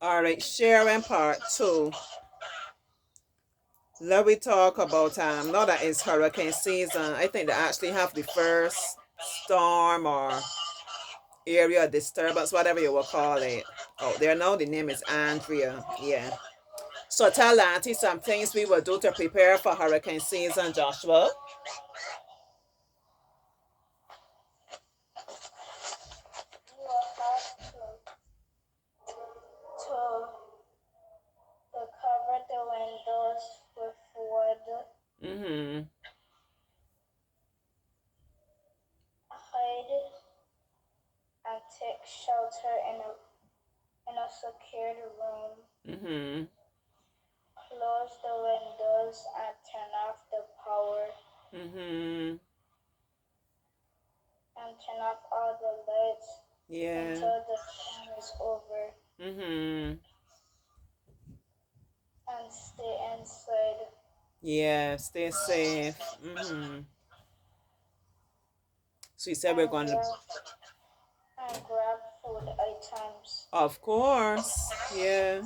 All right, sharing part two. Let me talk about now that it's hurricane season. I think they actually have the first storm or area disturbance, whatever you will call it. Oh, there now. The name is Andrea. Yeah. So tell Auntie some things we will do to prepare for hurricane season, Joshua. You will have to cover the windows with wood, Mm-hmm. hide and take shelter in a secured room, Mm-hmm. close the windows and turn off the power, Mm-hmm. and turn off all the lights Yeah. until the storm is over, Mm-hmm. and stay inside Yeah. Stay safe. Mm-hmm. So you said we're and going to. grab food items. Of course. Yeah.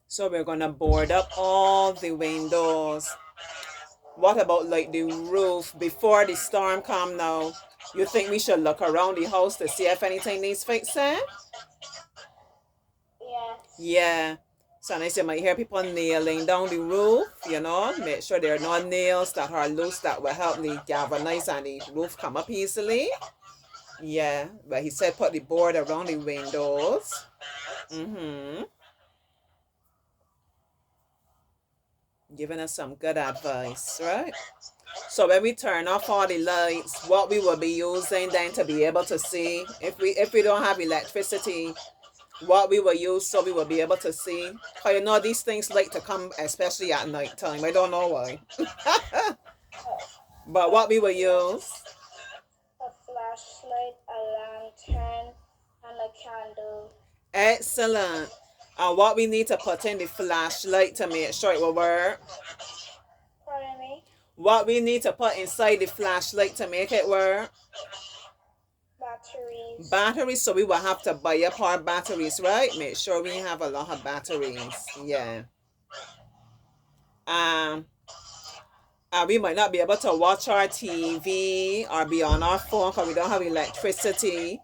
So we're going to board up all the windows. What about like the roof before the storm come now? You think we should look around the house to see if anything needs fixing? Yes, Yeah. Sometimes you might hear people nailing down the roof, make sure there are no nails that are loose that will help the galvanize and the roof come up easily. Yeah, but he said put the board around the windows. Mm-hmm. Giving us some good advice, right? So when we turn off all the lights, what we will be using then to be able to see if we don't have electricity, what we will use so we will be able to see. Cause these things like to come especially at night time. I don't know why. But a, what we will fla- use. a flashlight, a lantern, and a candle. Excellent. And what we need to put in the flashlight to make sure it will work. Pardon me? What we need to put inside the flashlight to make it work. Batteries. Batteries, so we will have to buy up our batteries, right? Make sure we have a lot of batteries. Yeah. Um, and we might not be able to watch our TV or be on our phone because we don't have electricity.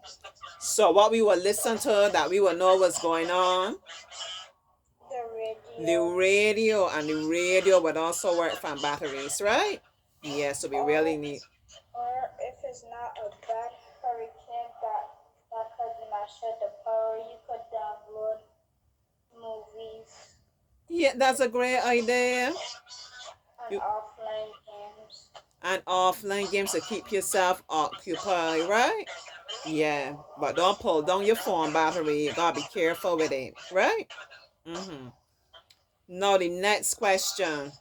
So what we will listen to that we will know what's going on. The The radio. radio, and the radio would also work from batteries, right? Yeah, so we really Or, need. or if it's not a bad hurricane that could mash up the power, you could download movies Yeah, that's a great idea. and You offline games. and offline games to keep yourself occupied, right? Yeah, but don't pull down your phone battery. You gotta be careful with it, right? Mm-hmm. Now the next question: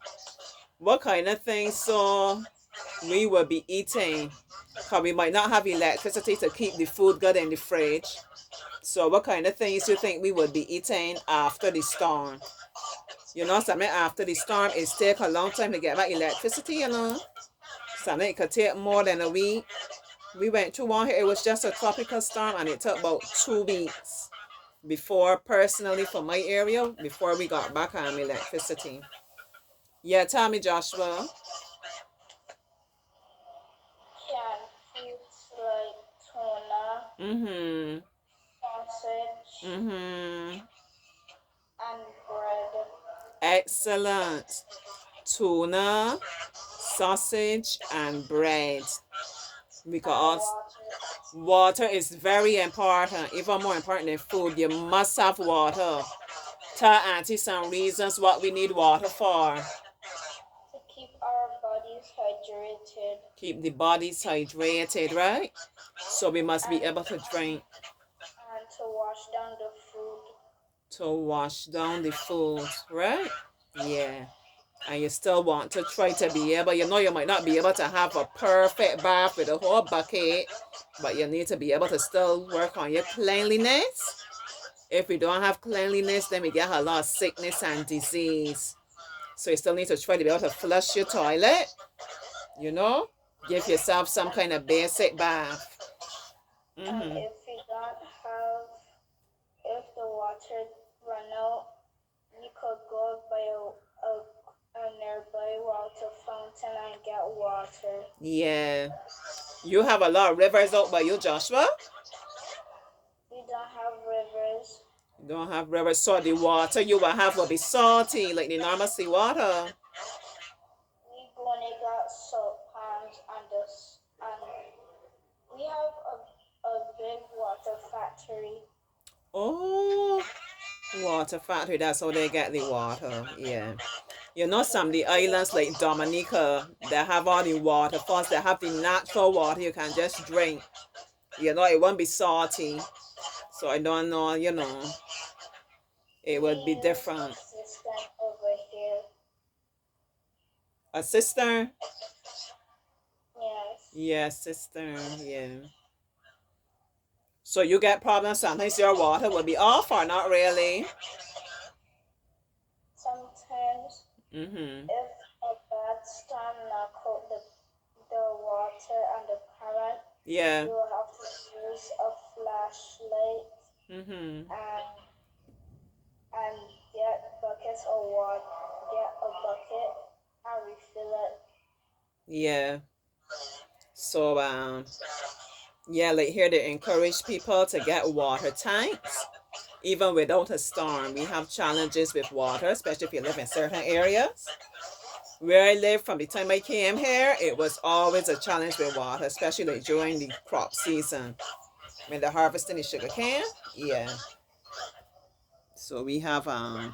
what kind of things so we will be eating? Cause we might not have electricity to keep the food good in the fridge. So what kind of things you think we would be eating after the storm? Something after the storm, it take a long time to get back electricity. Something it could take more than a week. We went through one here, it was just a tropical storm and it took about 2 weeks before, personally for my area, before we got back on electricity. Yeah, tell me, Joshua. Canned foods like tuna, Mm-hmm. sausage, Mm-hmm. and bread. Excellent. Tuna, sausage, and bread. And Because water. water is very important, even more important than food. You must have water. Tell Auntie some reasons what we need water for. To keep our bodies hydrated Keep the bodies hydrated, right? So we must be and able to drink. to wash down the food. To wash down the food, right? Yeah. And you still want to try to be able, you might not be able to have a perfect bath with a whole bucket, but you need to be able to still work on your cleanliness. If we don't have cleanliness, then we get a lot of sickness and disease. So you still need to try to be able to flush your toilet, you know, give yourself some kind of basic bath. And Mm-hmm. if we don't have, if the water run out, you could go by a nearby water fountain and get water. Yeah. You have a lot of rivers out by you, Joshua? We don't have rivers. You don't have rivers, so the water you will have will be salty, like the normal sea water. We only got salt pans and we have a big water factory. Oh, water factory, that's how they get the water. Yeah. You know, some of the islands like Dominica, they have all the waterfalls, they have the natural water you can just drink. You know, it won't be salty. So I don't know, you know, it would be We use different. a system over here. A cistern? Yes. Yeah, cistern, yeah. So you get problems sometimes your water will be off or not really? Sometimes Mm-hmm. if a bad storm knock out the water and the current, Yeah. you will have to use a flashlight Mm-hmm. and get buckets of water, get a bucket and refill it. Yeah. So yeah, like here they encourage people to get water tanks. Even without a storm, we have challenges with water, especially if you live in certain areas. Where I live, from the time I came here, it was always a challenge with water, especially like during the crop season when they're harvesting the sugar cane. Yeah. So we have a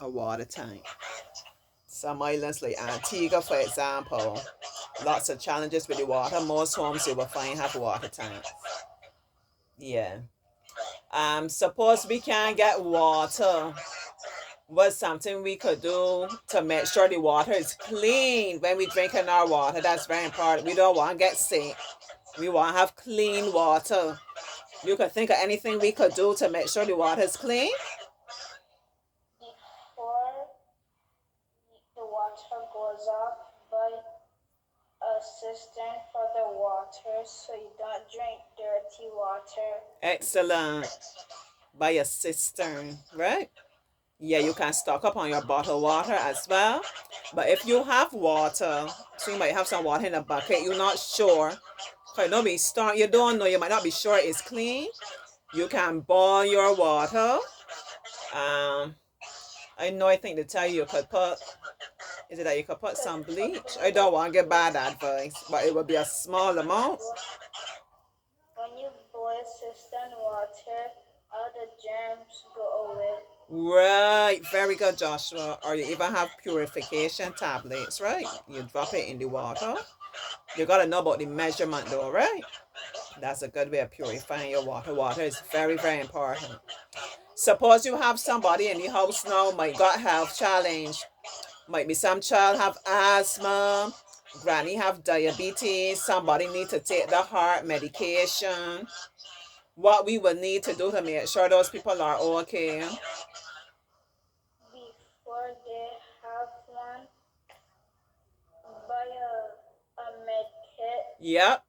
water tank. Some islands like Antigua, for example, lots of challenges with the water. Most homes you will find have water tanks. Yeah. Suppose we can't get water. What's something we could do to make sure the water is clean when we drink in our water? That's very important. We don't want to get sick. We want to have clean water. You could think of anything we could do to make sure the water is clean? Before the water goes up, buy a cistern for the water so you don't drink dirty water. Excellent. Buy a cistern, right? Yeah, you can stock up on your bottled water as well. But if you have water, so you might have some water in a bucket, you're not sure. You don't know, you might not be sure it's clean. You can boil your water. I think they tell you could put, is it that you could put some bleach? I don't want to give bad advice, but it would be a small amount. When you boil cistern water, all the germs go away. Right, very good, Joshua. Or you even have purification tablets, right? You drop it in the water. You gotta know about the measurement though, right? That's a good way of purifying your water. Water is very, very important. Suppose you have somebody in the house now, might got health challenge. Might be some child have asthma, granny have diabetes, somebody need to take the heart medication. What we will need to do to make sure those people are okay. Before they have one, buy a med kit Yep.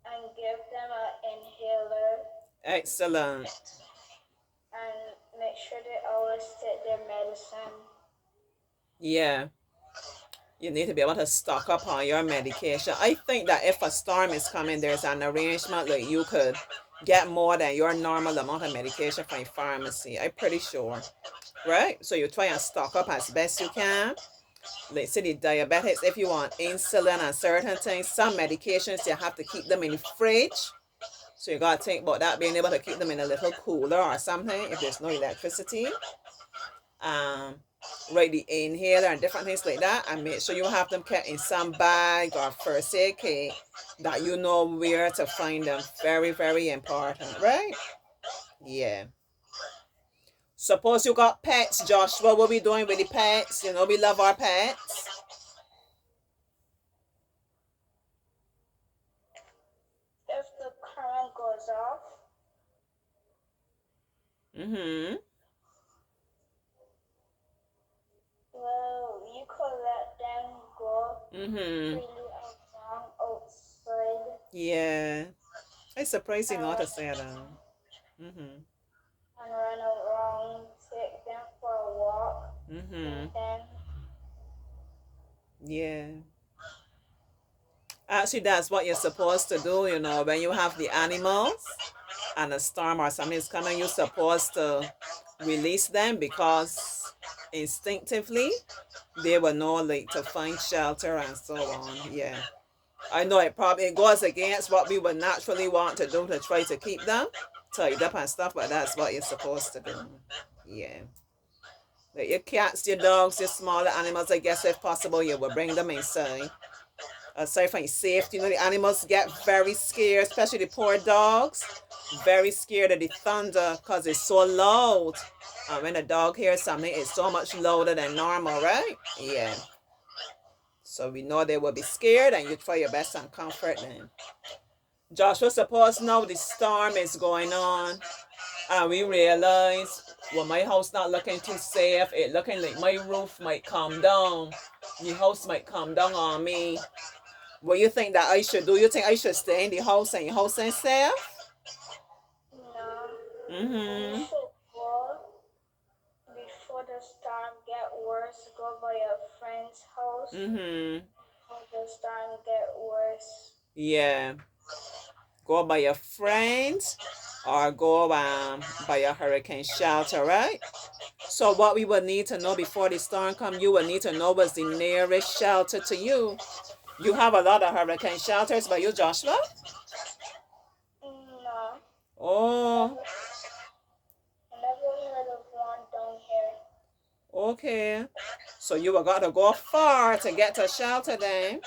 and give them an inhaler Excellent. and make sure they always take their medicine. Yeah. You need to be able to stock up on your medication. I think that if a storm is coming, there's an arrangement that you could get more than your normal amount of medication from a pharmacy. I'm pretty sure. Right? So you try and stock up as best you can. Like say the diabetics, if you want insulin and certain things, some medications you have to keep them in the fridge. So you gotta think about that, being able to keep them in a little cooler or something if there's no electricity. Right, the inhaler and different things like that, and make sure you have them kept in some bag or first aid kit that you know where to find them. Very, very important, right? Yeah. Suppose you got pets, Joshua. What we doing with the pets? You know we love our pets. If the current goes off, Mm-hmm. well, you could let them go Mm-hmm. freely around outside. Yeah. I'm surprised you and know how to run, say that. Mm-hmm. and run around, take them for a walk, Mm-hmm. feed them. Yeah. Actually, that's what you're supposed to do, when you have the animals and a storm or something is coming, you're supposed to release them because instinctively they will know like to find shelter and so on. Yeah. I know it goes against what we would naturally want to do to try to keep them tied up and stuff, but that's what you're supposed to do. Yeah. Like your cats, your dogs, your smaller animals, I guess if possible, you will bring them inside. Aside from safety, the animals get very scared, especially the poor dogs. Very scared of the thunder because it's so loud. When a dog hears something, it's so much louder than normal, right? Yeah. So we know they will be scared and you try your best and comfort them. Joshua, suppose now the storm is going on and we realize, well, my house not looking too safe. It looking like my roof might come down. The house might come down on me. What do you think that I should do? You think I should stay in the house and your house ain't safe? No, you Mm-hmm. should go before the storm get worse. Go by a friend's house Mm-hmm. before the storm get worse. Yeah. Go by your friends or go by a hurricane shelter, right? So what we would need to know before the storm come, you would need to know what's the nearest shelter to you. You have a lot of hurricane shelters by you, Joshua? No, Oh, never, never heard of one down here. okay. So you were got to go far to get to shelter then.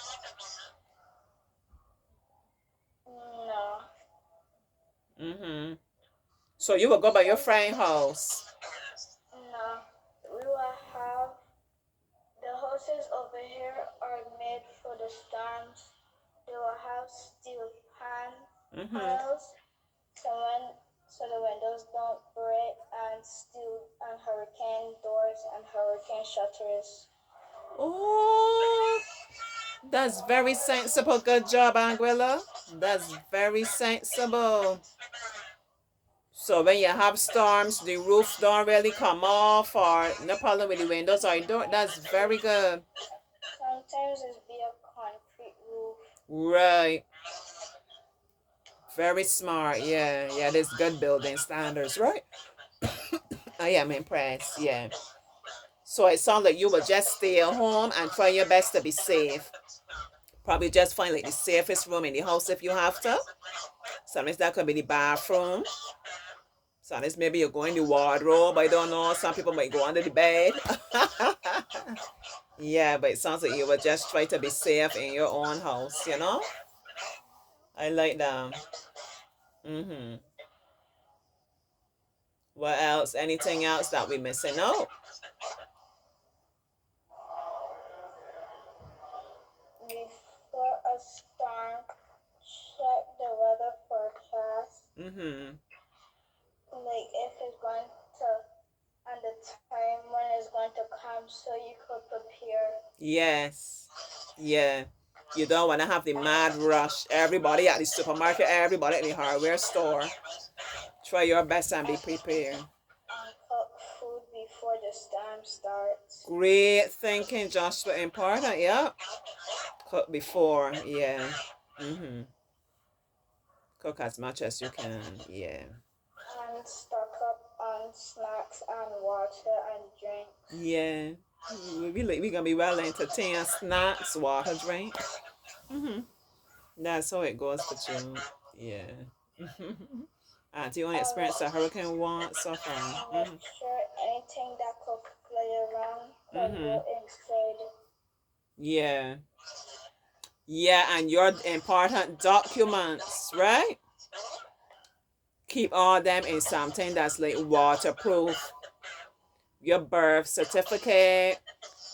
No, Mm-hmm. So you will go by your friend house. no. We will have the houses over here are made for the storms. They will have steel Mm-hmm. panels so the windows don't break and steel and hurricane doors and hurricane shutters. Oh, that's very sensible. Good job, Anguilla. That's very sensible. So when you have storms, the roof don't really come off or no problem with the windows or door. That's very good. Sometimes it's be a concrete roof. Right. Very smart. Yeah. Yeah, there's good building standards, right? I am impressed. Yeah. So it sounds like you will just stay at home and try your best to be safe. Probably just find like the safest room in the house if you have to. Sometimes that could be the bathroom. Sometimes maybe you're going the wardrobe. I don't know. Some people might go under the bed. Yeah, but it sounds like you would just try to be safe in your own house. I like that. Mm-hmm. What else? Anything else that we missing out? Before a storm, check the weather forecast. Mm-hmm. Like if it's going to and the time when it's going to come so you could prepare. Yes. Yeah. You don't want to have the mad rush. Everybody at the supermarket, everybody at the hardware store. Try your best and be prepared. And cook food before the storm starts. Great thinking, Joshua. Important, yeah. Cook before, yeah. Mm-hmm. Cook as much as you can, yeah. And stock up on snacks and water and drink. Yeah. We gonna be well entertained. Snacks, water, drink. Mm-hmm. That's how it goes for you. Yeah. Do you want to experience a hurricane once so far? Make sure anything that could play around could Mm-hmm. go inside. Yeah. Yeah, and your important documents, right? Keep all them in something that's like waterproof. Your birth certificate,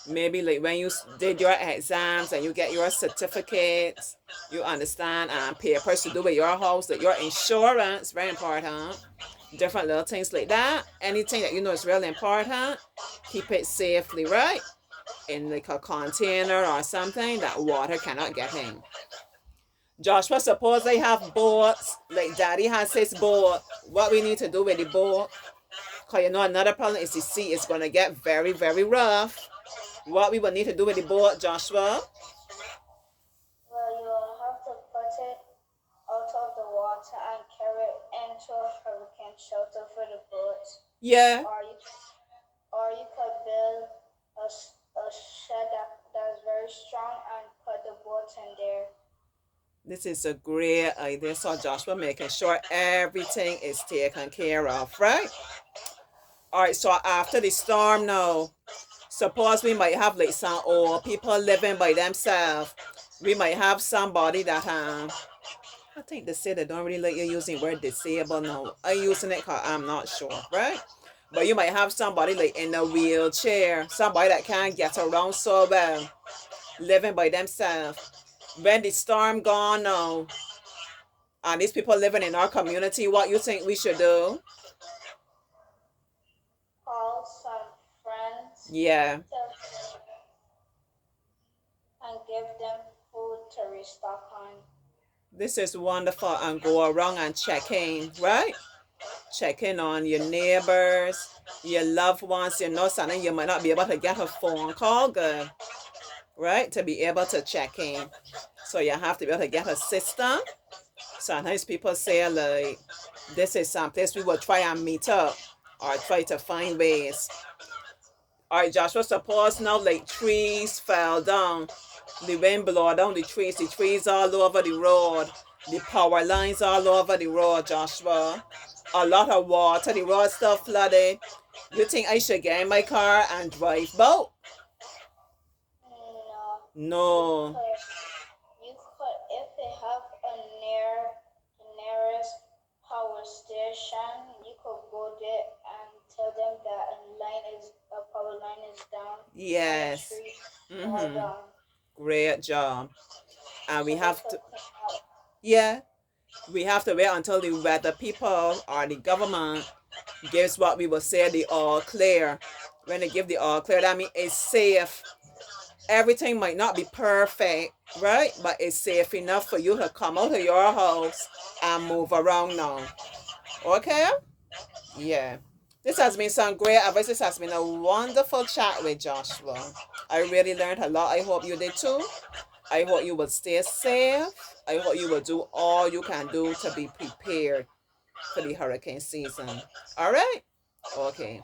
maybe like when you did your exams and you get your certificates, you understand, and papers to do with your house, like your insurance, very important. Different little things like that. Anything that you know is really important, keep it safely, right? In like a container or something that water cannot get in. Joshua, suppose they have boats, like daddy has his boat. What we need to do with the boat? Because you know another problem is the sea is going to get very, very rough. What we will need to do with the boat, Joshua? Well, you will have to put it out of the water and carry it into a hurricane shelter for the boat. Yeah. Or you could build a shed that's very strong and put the boat in there. This is a great idea. So Joshua making sure everything is taken care of, right? All right, so after the storm now, suppose we might have like some old people living by themselves. We might have somebody that I think they say they don't really like you using the word disabled now. I'm using it because I'm not sure, right? But you might have somebody like in a wheelchair, somebody that can't get around so well, living by themselves. When the storm gone now, and these people living in our community, what you think we should do? Call some friends. Yeah. And give them food to restock on. This is wonderful, and go around and check in, right? Check in on your neighbors, your loved ones. You know, something you might not be able to get a phone call, good, right? To be able to check in. So you have to be able to get a system. Sometimes people say, like, this is some place we will try and meet up or try to find ways. All right, Joshua, suppose now, like, trees fell down. The wind blow down the trees all over the road, the power lines all over the road, Joshua. A lot of water, the road still flooded. You think I should get in my car and drive boat? No. No. You could, if they have the nearest power station, you could go there and tell them that a power line is down. Yes. Great job. And we have to, yeah, we have to wait until the weather people or the government gives what we will say the all clear. When they give the all clear, that means it's safe. Everything might not be perfect, right? But it's safe enough for you to come out of your house and move around now. Okay? Yeah. This has been some great advice. This has been a wonderful chat with Joshua. I really learned a lot. I hope you did too. I hope you will stay safe. I hope you will do all you can do to be prepared for the hurricane season. All right? Okay.